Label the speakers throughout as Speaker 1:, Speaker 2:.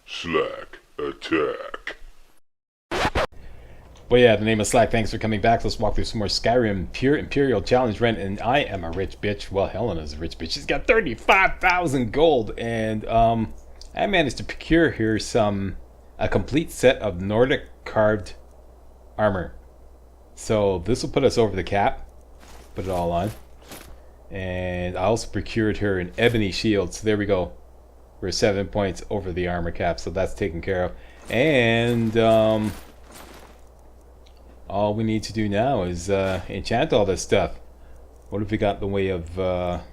Speaker 1: MajorSlackAttack.
Speaker 2: Well, yeah, the name of Slack. Thanks for coming back. Let's walk through some more Skyrim Pure Imperial Challenge Rent. And I am a rich bitch. Well, Helena's a rich bitch. She's got 35,000 gold. And I managed to procure here a complete set of Nordic carved armor. So this will put us over the cap. Put it all on. And I also procured her an ebony shield. So there we go. We're 7 points over the armor cap. So that's taken care of. And all we need to do now is enchant all this stuff. What have we got in the way of...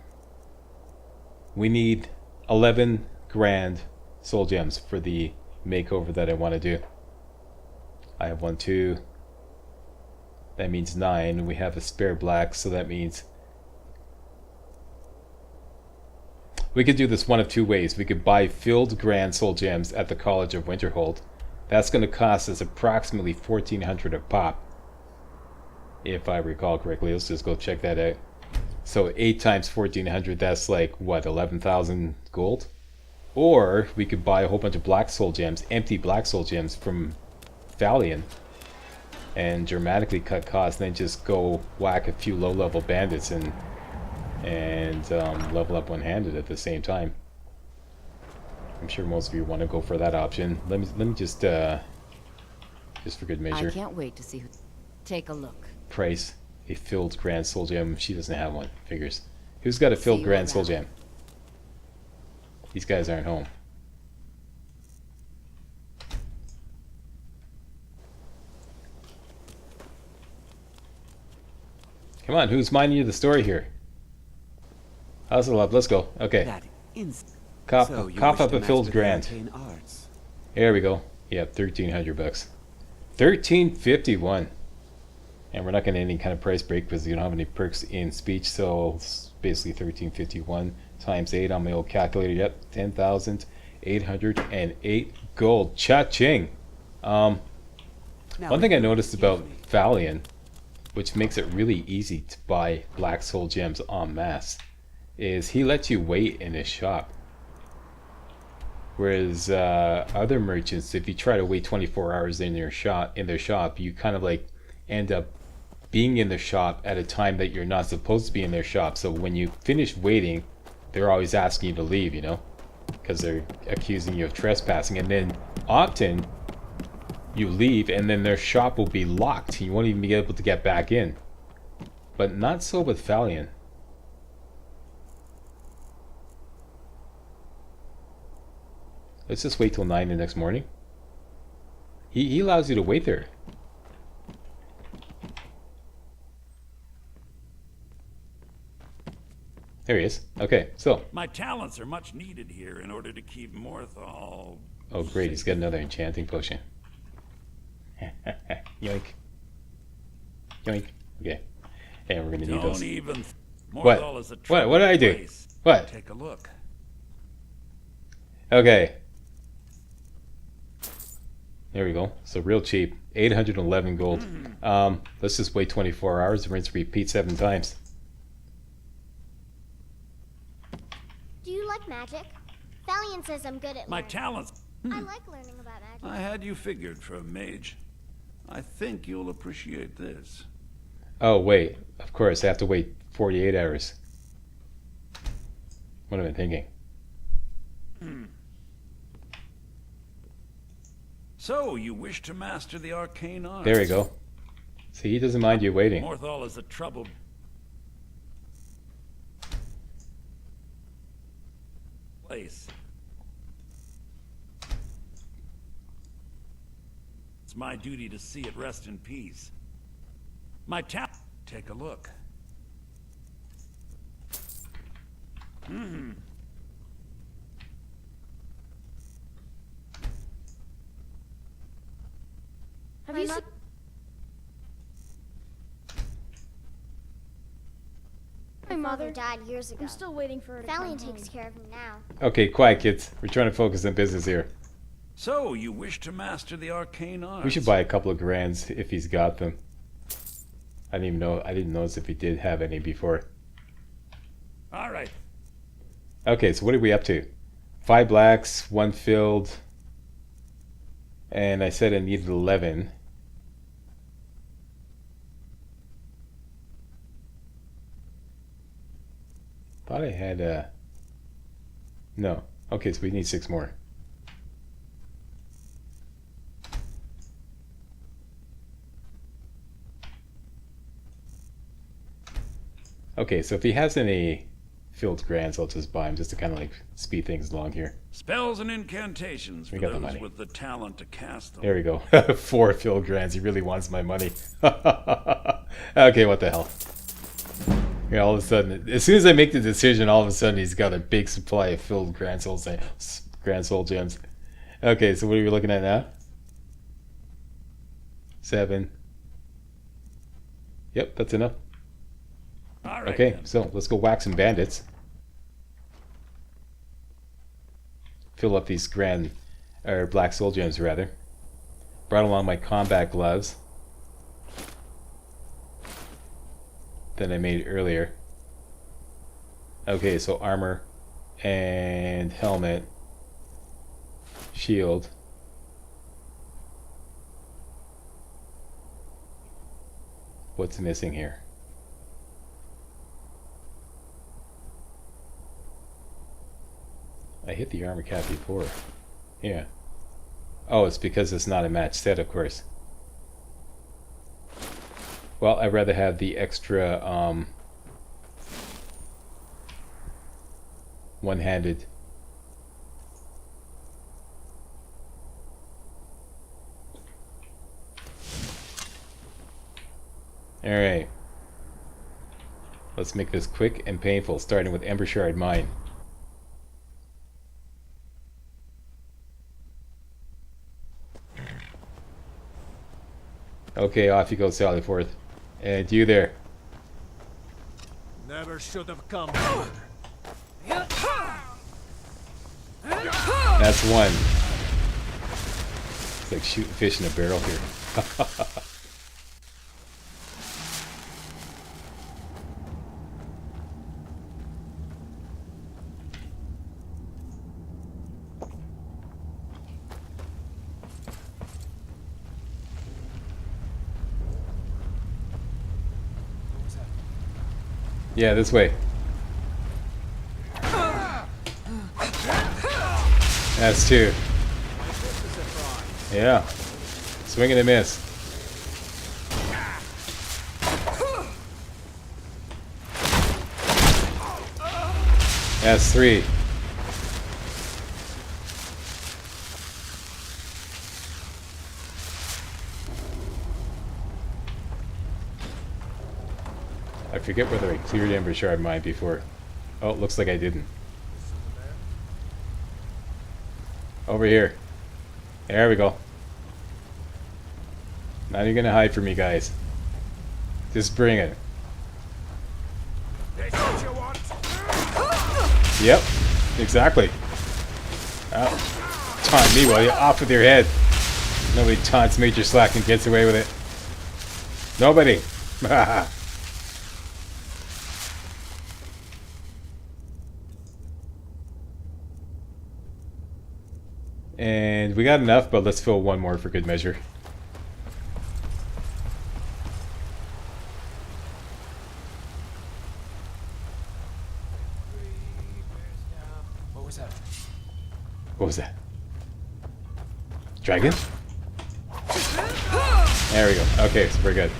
Speaker 2: we need 11 grand soul gems for the makeover that I want to do. I have 1, 2. That means 9. We have a spare black, so that means... we could do this one of two ways. We could buy filled grand soul gems at the College of Winterhold. That's going to cost us approximately 1,400 a pop, if I recall correctly. Let's just go check that out. So 8 times 1,400, that's like, what, 11,000 gold? Or we could buy a whole bunch of black soul gems, empty black soul gems from Valiant, and dramatically cut costs, and then just go whack a few low-level bandits and level up one-handed at the same time. I'm sure most of you want to go for that option. Let me just for good measure.
Speaker 3: I can't wait to see who. Take a look.
Speaker 2: Price a filled grand soul gem. She doesn't have one. Figures. Who's got a filled grand soul gem? These guys aren't home. Come on, who's minding you the story here? Hustle up, let's go. Okay. Cough up a filled grand. There we go. Yeah, 1,300 bucks. 1351. And we're not getting any kind of price break because you don't have any perks in speech, so it's basically 1351 times 8 on my old calculator. Yep, 10,808 gold. Cha-ching! One thing I noticed about Valiant, which makes it really easy to buy black soul gems en masse, is he lets you wait in his shop. Whereas other merchants, if you try to wait 24 hours in their shop, you kind of like end up being in the shop at a time that you're not supposed to be in their shop. So when you finish waiting, they're always asking you to leave, you know, because they're accusing you of trespassing. And then often you leave and then their shop will be locked. You won't even be able to get back in. But not so with Valiant. Let's just wait till 9 the next morning. He allows you to wait there. There he is. Okay, so.
Speaker 4: My talents are much needed here in order to keep Morthal.
Speaker 2: Oh, great. He's got another enchanting potion. Yoink. Yoink. Okay. And we're going to need those.
Speaker 4: Don't even.
Speaker 2: What?
Speaker 4: Is a
Speaker 2: What did I do?
Speaker 4: place.
Speaker 2: What?
Speaker 4: Take a look.
Speaker 2: Okay. There we go. So real cheap. 811 gold. Let's just wait 24 hours and rinse repeat 7 times.
Speaker 5: Do you like magic? Valiant says I'm good at
Speaker 4: My
Speaker 5: learning.
Speaker 4: talents.
Speaker 5: I like learning about magic.
Speaker 4: I had you figured for a mage. I think you'll appreciate this.
Speaker 2: Oh, wait. Of course, I have to wait 48 hours. What am I thinking?
Speaker 4: So, you wish to master the arcane arts?
Speaker 2: There we go. See, he doesn't mind you waiting.
Speaker 4: Morthal is a troubled place. It's my duty to see it rest in peace. My tap. Take a look.
Speaker 5: Have you seen... My mother died years ago.
Speaker 6: I'm still waiting for her to
Speaker 5: Valiant
Speaker 6: come
Speaker 5: takes
Speaker 6: home.
Speaker 5: care of me now.
Speaker 2: Okay, quiet, kids. We're trying to focus on business here.
Speaker 4: So, you wish to master the arcane arts?
Speaker 2: We should buy a couple of grands if he's got them. I didn't even know. I didn't notice if he did have any before.
Speaker 4: All right.
Speaker 2: Okay, so what are we up to? 5 blacks, 1 filled, And I said I needed 11. Thought I had no. Okay, so we need 6 more. Okay, so if he has any filled grants, I'll just buy him just to kind of like speed things along here.
Speaker 4: Spells and incantations for
Speaker 2: We got the
Speaker 4: those
Speaker 2: money.
Speaker 4: with the talent to cast them.
Speaker 2: There we go. 4 filled grants. He really wants my money. Okay, what the hell? Yeah, all of a sudden, as soon as I make the decision, all of a sudden he's got a big supply of filled grand soul gems. Okay, so what are we looking at now? 7. Yep, that's enough.
Speaker 4: All right,
Speaker 2: Okay,
Speaker 4: then.
Speaker 2: so let's go whack some bandits. Fill up these black soul gems rather. Brought along my combat gloves that I made earlier. Okay, so armor and helmet, shield. What's missing here? I hit the armor cap before. Yeah. Oh, it's because it's not a match set, of course. Well, I'd rather have the extra one-handed. Alright. Let's make this quick and painful, starting with Ember Shard Mine. Okay, off you go, Sallyforth. And you there.
Speaker 1: Never should have come.
Speaker 2: That's one. It's like shooting fish in a barrel here. Yeah, this way. That's 2. Yeah. Swing and a miss. That's 3. I forget whether I cleared Ember Shard Mine before. Oh, it looks like I didn't. Over here. There we go. Now you're gonna hide from me, guys. Just bring it. Yep, exactly. Taunt me while you're off with your head. Nobody taunts Major Slack and gets away with it. Nobody. And we got enough, but let's fill one more for good measure.
Speaker 1: What was that?
Speaker 2: What was that? Dragon? There we go. Okay, so we're good.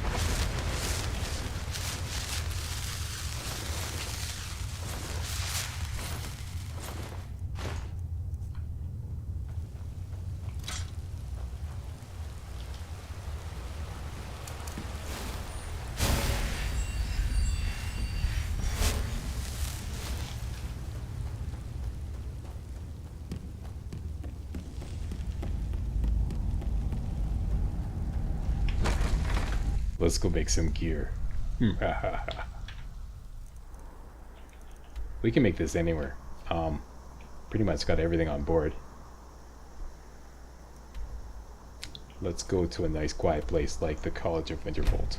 Speaker 2: Let's go make some gear. We can make this anywhere. Pretty much got everything on board. Let's go to a nice quiet place like the College of Winterhold.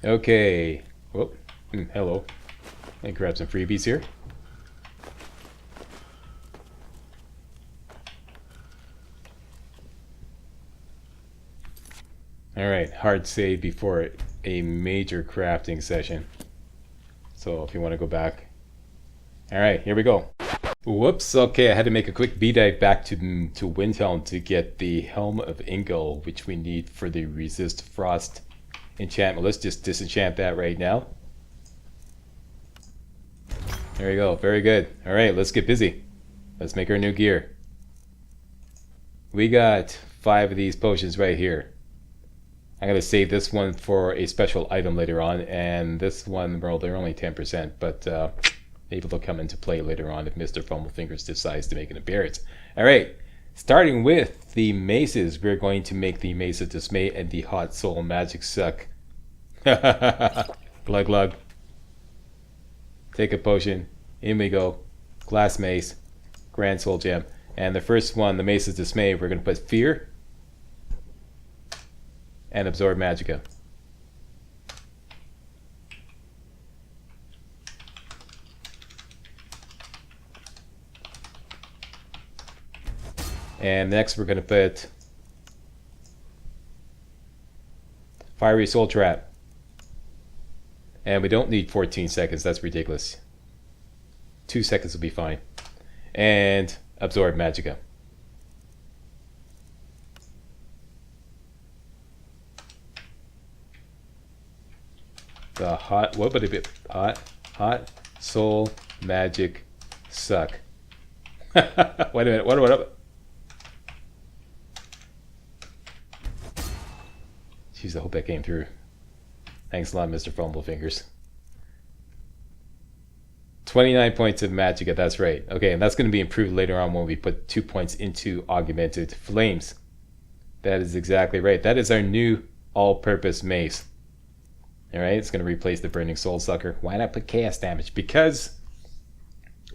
Speaker 2: Okay. Whoop. Hello. Let me grab some freebies here. Alright, hard save before a major crafting session. So if you want to go back. Alright, here we go. Whoops, okay, I had to make a quick dive back to Windhelm to get the Helm of Ingol, which we need for the Resist Frost enchantment. Let's just disenchant that right now. There we go, very good. Alright, let's get busy. Let's make our new gear. We got 5 of these potions right here. I'm going to save this one for a special item later on, and this one, well, they're only 10%, but maybe they'll come into play later on if Mr. Fumblefingers decides to make an appearance. Alright, starting with the maces, we're going to make the Mace of Dismay and the Hot Soul Magic Suck. Glug glug. Take a potion. In we go. Glass Mace. Grand Soul Gem. And the first one, the Mace of Dismay, we're going to put Fear and Absorb Magicka. And next we're going to put Fiery Soul Trap. And we don't need 14 seconds, that's ridiculous. 2 seconds will be fine. And Absorb Magicka. The hot, what would it be? Hot Soul Magic Suck. Wait a minute, what? Jeez, I hope that came through. Thanks a lot, Mr. Fumblefingers. 29 points of Magicka, that's right. Okay, and that's going to be improved later on when we put 2 points into Augmented Flames. That is exactly right. That is our new all-purpose mace. Alright, it's going to replace the Burning Soul Sucker. Why not put Chaos Damage? Because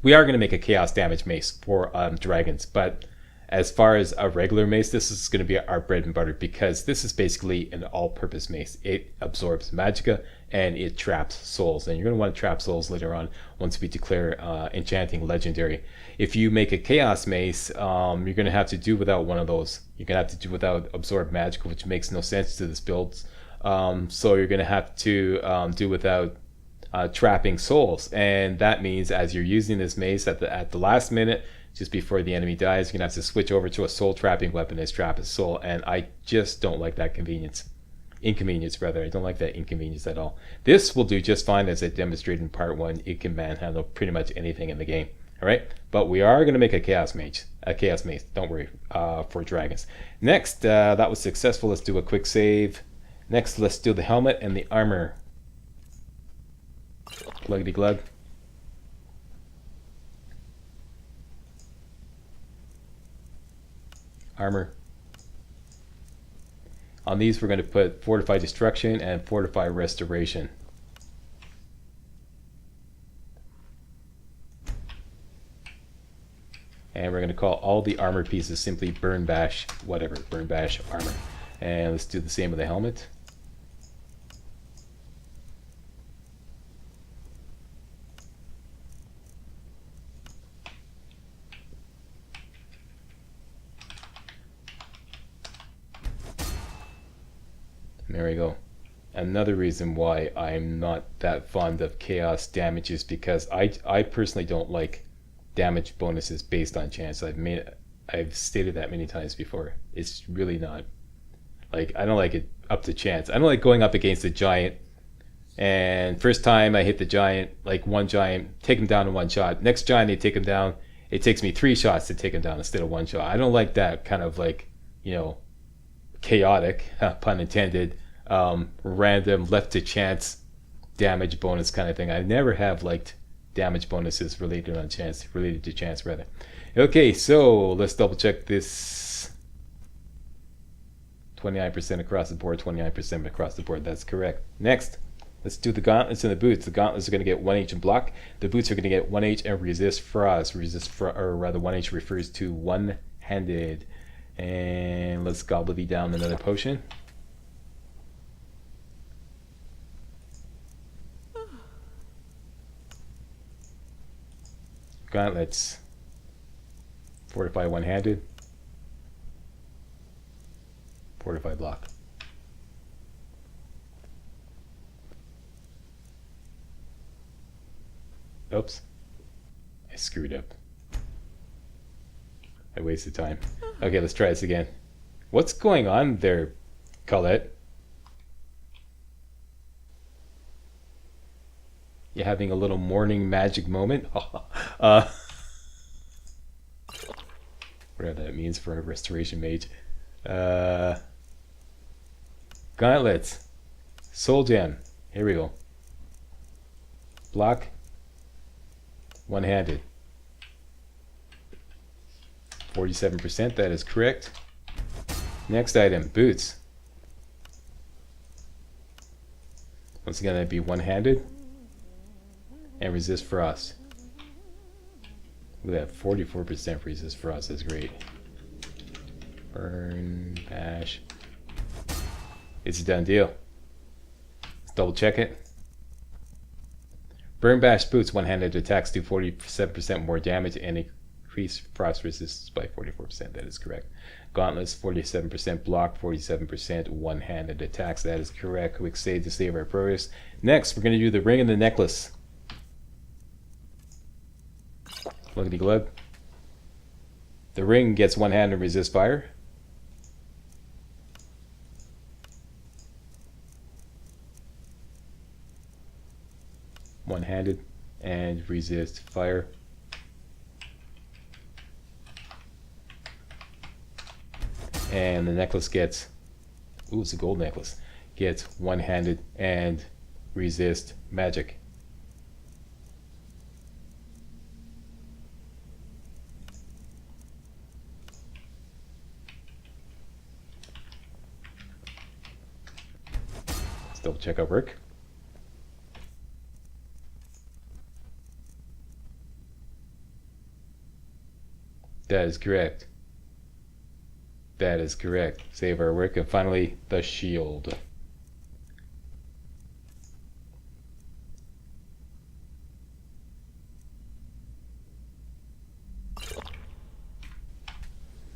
Speaker 2: we are going to make a Chaos Damage mace for dragons, but as far as a regular mace, this is going to be our bread and butter because this is basically an all-purpose mace. It absorbs Magicka and it traps souls, and you're going to want to trap souls later on once we declare Enchanting Legendary. If you make a Chaos Mace, you're going to have to do without one of those. You're going to have to do without Absorb Magicka, which makes no sense to this build. So you're going to have to do without trapping souls, and that means as you're using this mace at the last minute, just before the enemy dies, you're going to have to switch over to a soul trapping weapon as trap a soul, and I just don't like that inconvenience rather. I don't like that inconvenience at all. This will do just fine, as I demonstrated in part 1. It can manhandle pretty much anything in the game. Alright, but we are going to make a Chaos Mace, don't worry, for dragons. Next, that was successful. Let's do a quick save. Next, let's do the helmet and the armor. Gluggity glug. Armor. On these, we're going to put Fortify Destruction and Fortify Restoration. And we're going to call all the armor pieces simply Burn Bash, whatever, Burn Bash Armor. And let's do the same with the helmet. There we go. Another reason why I'm not that fond of chaos damage is because I personally don't like damage bonuses based on chance. I've stated that many times before. It's really not. Like, I don't like it up to chance. I don't like going up against a giant and first time I hit the giant, like one giant, take him down in one shot. Next giant, they take him down. It takes me 3 shots to take him down instead of 1 shot. I don't like that kind of, like, you know, chaotic, pun intended, random, left to chance damage bonus kind of thing. I never have liked damage bonuses related to chance rather. Okay, so let's double check this. 29% across the board, 29% across the board. That's correct. Next, let's do the gauntlets and the boots. The gauntlets are going to get 1H and block. The boots are going to get 1H and resist frost. Or rather, 1H refers to one-handed. And let's gobbledy down another potion. Gauntlets. Fortify one-handed. Fortify block. Oops. I screwed up. I wasted time. Okay, let's try this again. What's going on there, Colette? You having a little morning magic moment? Whatever that means for a restoration mage. Gauntlets. Soul gem. Here we go. Block. One-handed. 47%, that is correct. Next item, boots. Once again, that'd be one-handed. And resist frost. Look at that, 44% resist frost, that's great. Burn, bash. It's a done deal. Let's double check it. Burn bash boots, one-handed attacks do 47% more damage and increase frost resistance by 44%. That is correct. Gauntlets, 47% block, 47% one-handed attacks. That is correct. Quick save to save our progress. Next, we're going to do the ring and the necklace. Look at the glove. The ring gets one-handed and resist fire. One-handed and resist fire. And the necklace gets, ooh, it's a gold necklace, gets one-handed and resist magic. Let's double check our work. That is correct. That is correct. Save our work. And finally, the shield.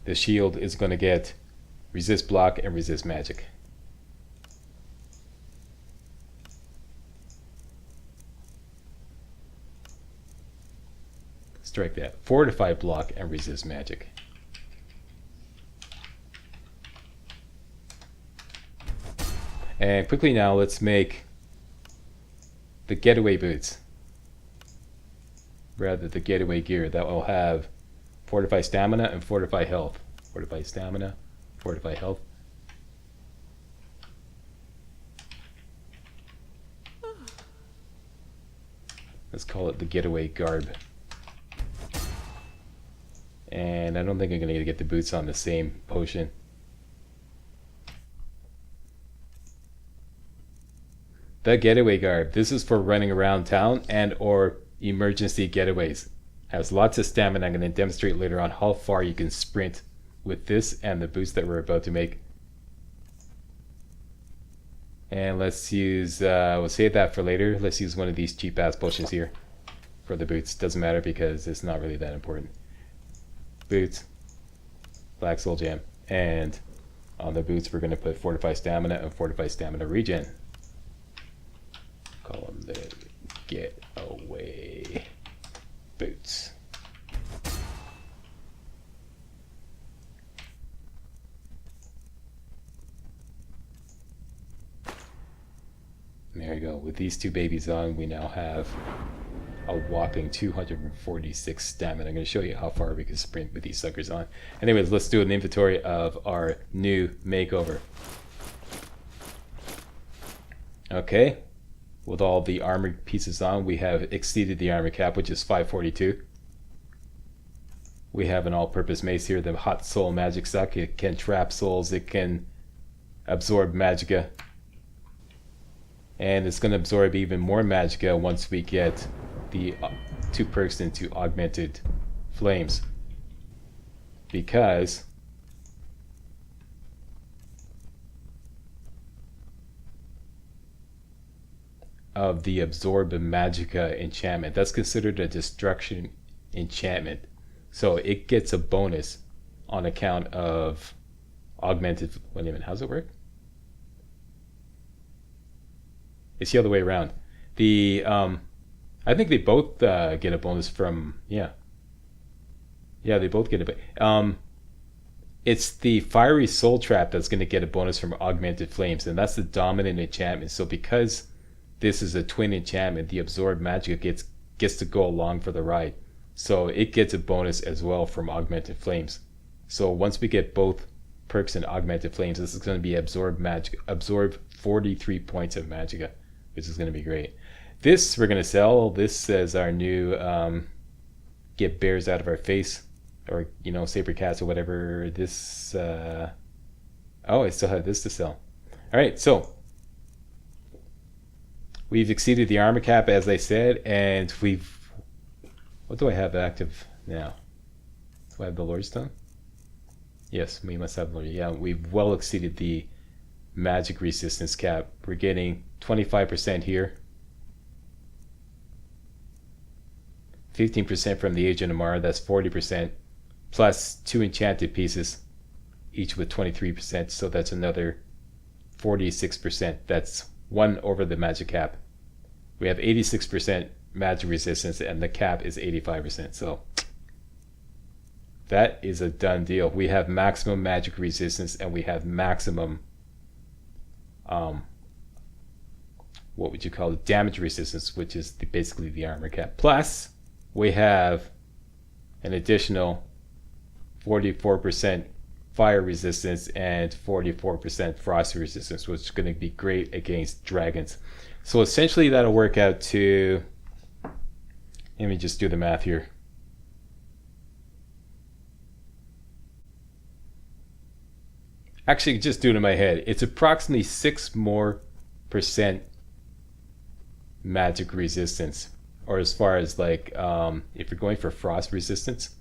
Speaker 2: The shield is going to get resist block and resist magic. Strike that. Fortify block and resist magic. And quickly now, let's make the getaway boots. Rather, the getaway gear that will have fortify stamina and fortify health. Fortify stamina, fortify health. Let's call it the getaway garb. And I don't think I'm going to get the boots on the same potion. The getaway garb. This is for running around town and or emergency getaways. Has lots of stamina. I'm going to demonstrate later on how far you can sprint with this and the boots that we're about to make. And let's use, we'll save that for later. Let's use one of these cheap ass potions here for the boots. Doesn't matter because it's not really that important. Boots, black soul gem, and on the boots we're going to put fortify stamina and fortify stamina regen. Call them the getaway boots. There you go. With these two babies on, we now have a whopping 246 stamina. I'm going to show you how far we can sprint with these suckers on. Anyways, let's do an inventory of our new makeover. Okay, with all the armor pieces on, we have exceeded the armor cap, which is 542. We have an all-purpose mace here, the hot soul magic suck. It can trap souls, it can absorb magicka, and it's going to absorb even more magicka once we get the two perks into augmented flames, because of the absorb magicka enchantment. That's considered a destruction enchantment. So it gets a bonus on account of augmented. Wait a minute, how's it work? It's the other way around. The I think they both get a bonus from they both get a it's the fiery soul trap that's going to get a bonus from augmented flames, and that's the dominant enchantment. So because this is a twin enchantment, the absorbed magic gets to go along for the ride. So it gets a bonus as well from augmented flames. So once we get both perks in augmented flames, this is going to be absorb 43 points of magicka, which is going to be great. This we're going to sell. This as our new get bears out of our face, or saber cats or whatever. This I still have this to sell. All right, so we've exceeded the armor cap, as I said, and what do I have active now? Do I have the Lordstone? Yes, we must have Lord. Yeah, we've well exceeded the magic resistance cap. We're getting 25% here, 15% from the Agent of Mara, that's 40%, plus 2 enchanted pieces, each with 23%, so that's another 46%. That's 1 over the magic cap. We have 86% magic resistance, and the cap is 85%, so that is a done deal. We have maximum magic resistance, and we have maximum what would you call it, damage resistance, which is basically the armor cap. Plus we have an additional 44% fire resistance and 44% frost resistance, which is going to be great against dragons. So essentially that'll work out to, let me just do the math here. Actually, just do it in my head. It's approximately 6% more magic resistance, or as far as like if you're going for frost resistance,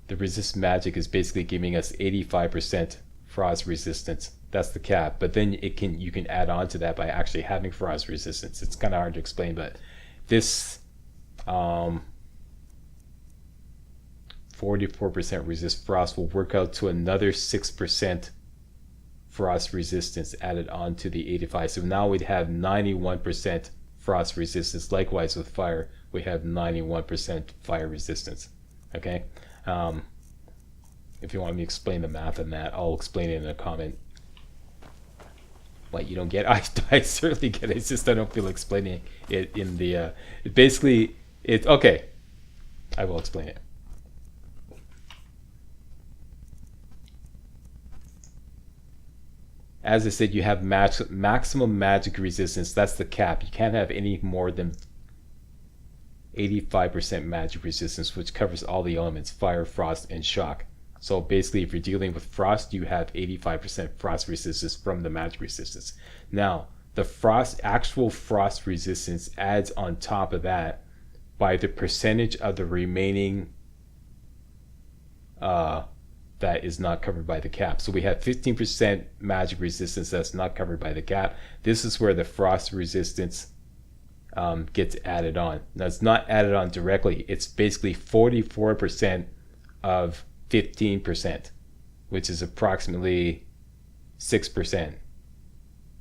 Speaker 2: the resist magic is basically giving us 85% frost resistance. That's the cap, but then you can add on to that by actually having frost resistance. It's kind of hard to explain, but this 44% resist frost will work out to another 6% frost resistance added on to the 85. So now we'd have 91% frost resistance. Likewise with fire, we have 91% fire resistance. Okay, if you want me to explain the math on that, I'll explain it in a comment. What, you don't get? I certainly get it. It's just I don't feel explaining it in the basically it. Okay, I will explain it. As I said, you have maximum magic resistance. That's the cap. You can't have any more than 85% magic resistance, which covers all the elements: fire, frost, and shock. So basically, if you're dealing with frost, you have 85% frost resistance from the magic resistance. Now, the actual frost resistance adds on top of that by the percentage of the remaining that is not covered by the cap. So we have 15% magic resistance that's not covered by the cap. This is where the frost resistance gets added on. Now, it's not added on directly. It's basically 44% of 15%, which is approximately 6%,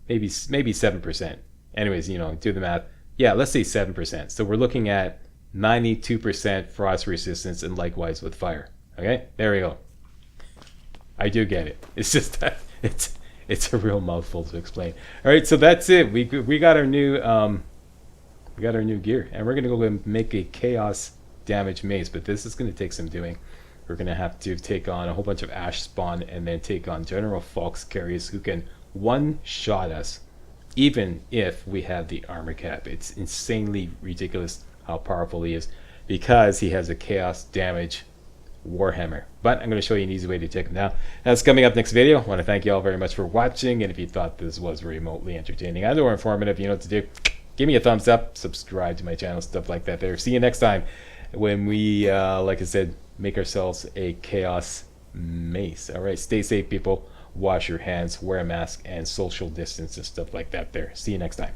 Speaker 2: maybe 7%. Anyways, do the math. Yeah, let's say 7%. So we're looking at 92% frost resistance, and likewise with fire. Okay, there we go. I do get it. It's just that it's a real mouthful to explain. All right, so that's it. We got our new gear, and we're gonna go and make a chaos damage mace. But this is gonna take some doing. We're gonna have to take on a whole bunch of ash spawn, and then take on General Falk's carriers, who can one-shot us, even if we have the armor cap. It's insanely ridiculous how powerful he is, because he has a chaos damage warhammer. But I'm going to show you an easy way to take him down. That's coming up next video. I want to thank you all very much for watching, and if you thought this was remotely entertaining and or informative, you know what to do. Give me a thumbs up, subscribe to my channel, stuff like that there. See you next time when we, like I said, make ourselves a chaos mace. All right, stay safe, people. Wash your hands, wear a mask, and social distance and stuff like that there. See you next time.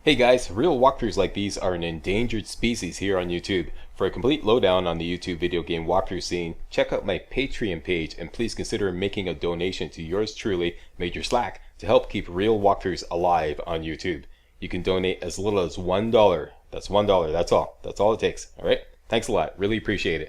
Speaker 2: Hey guys, real walkthroughs like these are an endangered species here on YouTube. For a complete lowdown on the YouTube video game walkthrough scene, check out my Patreon page and please consider making a donation to yours truly, Major Slack, to help keep real walkthroughs alive on YouTube. You can donate as little as $1. That's $1, that's all. That's all it takes, alright? Thanks a lot, really appreciate it.